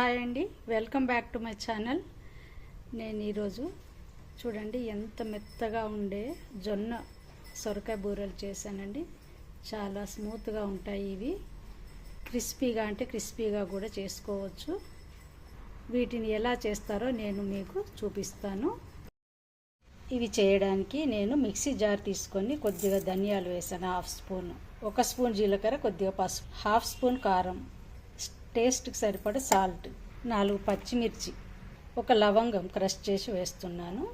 Hi అండి, welcome back to my channel. నేను ఈరోజు చూడండి ఎంత మెత్తగా ఉండే జొన్న సొరకాయ బూరెలు చేశానండి. చాలా స్మూత్గా ఉంటాయి ఇవి. క్రిస్పీగా అంటే క్రిస్పీగా కూడా చేసుకోవచ్చు. వీటిని ఎలా చేస్తారో నేను మీకు చూపిస్తాను. ఇవి చేయడానికి నేను మిక్సీ జార్ తీసుకొని కొద్దిగా ధనియాలు వేసాను, 1/2 స్పూన్, 1 స్పూన్ జీలకర్ర, కొద్దిగా పసుపు, 1/2 స్పూన్ కారం, టేస్ట్కి సరిపడా సాల్ట్, 4 పచ్చిమిర్చి, 1 లవంగం క్రష్ చేసి వేస్తున్నాను.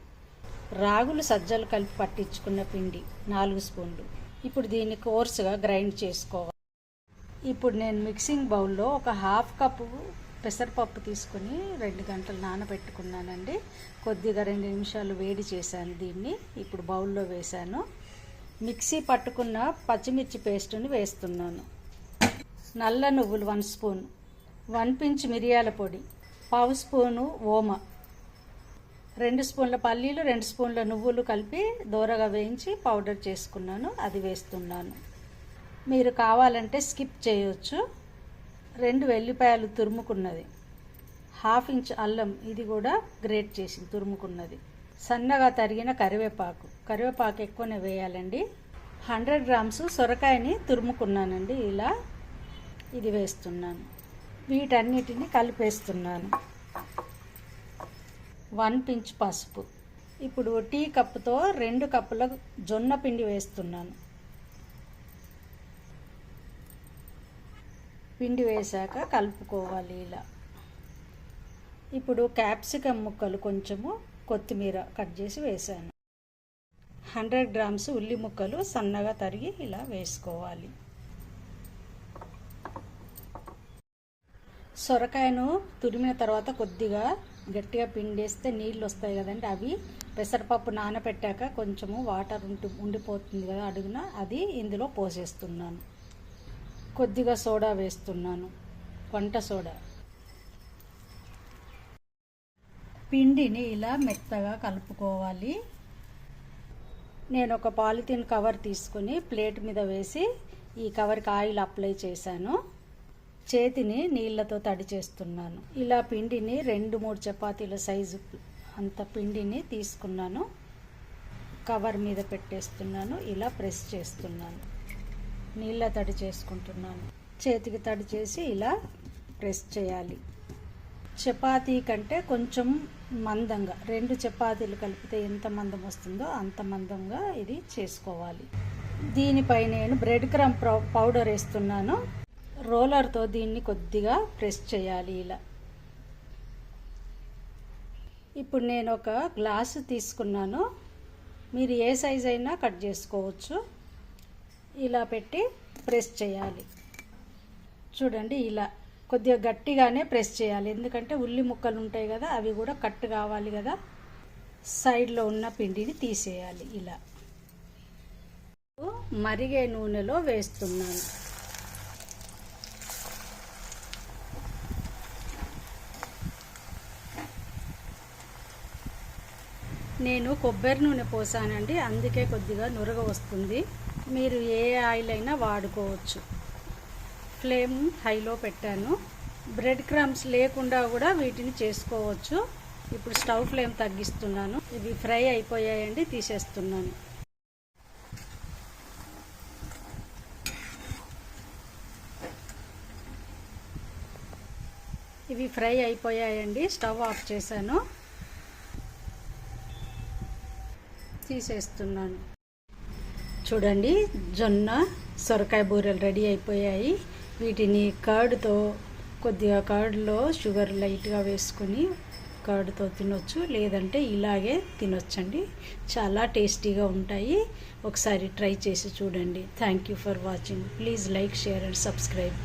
రాగులు సజ్జలు కలిపి పట్టించుకున్న పిండి 4 స్పూన్లు. ఇప్పుడు దీన్ని కోర్సుగా గ్రైండ్ చేసుకోవాలి. ఇప్పుడు నేను మిక్సింగ్ బౌల్లో 1/2 కప్పు పెసరపప్పు తీసుకుని 2 గంటలు నానబెట్టుకున్నానండి. కొద్దిగా 2 నిమిషాలు వేడి చేశాను దీన్ని. ఇప్పుడు బౌల్లో వేశాను. మిక్సీ పట్టుకున్న పచ్చిమిర్చి పేస్టుని వేస్తున్నాను. నల్ల నువ్వులు 1 స్పూన్, 1 పించ్ మిరియాల పొడి, 1/2 స్పూను ఓమ, 2 స్పూన్ల పల్లీలు, 2 స్పూన్ల నువ్వులు కలిపి దోరగా వేయించి పౌడర్ చేసుకున్నాను, అది వేస్తున్నాను. మీరు కావాలంటే స్కిప్ చేయొచ్చు. 2 వెల్లిపాయలు తురుముకున్నది, 1/2 ఇంచ్ అల్లం, ఇది కూడా గ్రేట్ చేసి తురుముకున్నది, సన్నగా తరిగిన కరివేపాకు ఎక్కువనే వేయాలండి. 100 గ్రామ్స్ సొరకాయని తురుముకున్నానండి, ఇలా ఇది వేస్తున్నాను. వీటన్నిటిని కలిపేస్తున్నాను. 1 పించ్ పసుపు. ఇప్పుడు టీ కప్పుతో 2 కప్పుల జొన్న పిండి వేస్తున్నాను. పిండి వేశాక కలుపుకోవాలి ఇలా. ఇప్పుడు క్యాప్సికమ్ ముక్కలు, కొంచెము కొత్తిమీర కట్ చేసి వేసాను. 100 గ్రామ్స్ ఉల్లి ముక్కలు సన్నగా తరిగి ఇలా వేసుకోవాలి. సొరకాయను తురిమిన తర్వాత కొద్దిగా గట్టిగా పిండేస్తే నీళ్ళు వస్తాయి కదండి, అవి పెసరపప్పు నానబెట్టాక కొంచెము వాటర్ ఉండిపోతుంది కదా అడుగున, అది ఇందులో పోసేస్తున్నాను. కొద్దిగా సోడా వేస్తున్నాను, వంట సోడా. పిండిని ఇలా మెత్తగా కలుపుకోవాలి. నేను ఒక పాలిథిన్ కవర్ తీసుకొని ప్లేట్ మీద వేసి ఈ కవర్కి ఆయిల్ అప్లై చేశాను. చేతిని నీళ్ళతో తడి చేస్తున్నాను. ఇలా పిండిని 2-3 చపాతీల సైజు అంత పిండిని తీసుకున్నాను. కవర్ మీద పెట్టేస్తున్నాను, ఇలా ప్రెస్ చేస్తున్నాను. నీళ్ళ తడి చేసుకుంటున్నాను. చేతికి తడి చేసి ఇలా ప్రెస్ చేయాలి. చపాతీ కంటే కొంచెం మందంగా, 2 చపాతీలు కలిపితే ఎంత మందం వస్తుందో అంత మందంగా ఇది చేసుకోవాలి. దీనిపై నేను బ్రెడ్ క్రమ్ పౌడర్ వేస్తున్నాను. రోలర్తో దీన్ని కొద్దిగా ప్రెస్ చేయాలి ఇలా. ఇప్పుడు నేను ఒక గ్లాసు తీసుకున్నాను, మీరు ఏ సైజ్ అయినా కట్ చేసుకోవచ్చు. ఇలా పెట్టి ప్రెస్ చేయాలి. చూడండి, ఇలా కొద్దిగా గట్టిగానే ప్రెస్ చేయాలి, ఎందుకంటే ఉల్లి ముక్కలు ఉంటాయి కదా, అవి కూడా కట్ కావాలి కదా. సైడ్లో ఉన్న పిండిని తీసేయాలి ఇలా. మరిగే నూనెలో వేస్తున్నాను. నేను కొబ్బరి నూనె పోసానండి, అందుకే కొద్దిగా నురగ వస్తుంది. మీరు ఏ ఆయిల్ అయినా వాడుకోవచ్చు. ఫ్లేమ్ హైలో పెట్టాను. బ్రెడ్ క్రమ్స్ లేకుండా కూడా వీటిని చేసుకోవచ్చు. ఇప్పుడు స్టవ్ ఫ్లేమ్ తగ్గిస్తున్నాను. ఇవి ఫ్రై అయిపోయాయండి, తీసేస్తున్నాను. ఇవి ఫ్రై అయిపోయాయండి, స్టవ్ ఆఫ్ చేశాను, తీసేస్తున్నాను. చూడండి, జొన్న సొరకాయ బూరెలు రెడీ అయిపోయాయి. వీటిని కర్డ్తో, కొద్దిగా కర్డ్లో షుగర్ లైట్గా వేసుకొని కర్డ్తో తినొచ్చు, లేదంటే ఇలాగే తినొచ్చండి. చాలా టేస్టీగా ఉంటాయి. ఒకసారి ట్రై చేసి చూడండి. Thank you for watching. Please like, share and subscribe.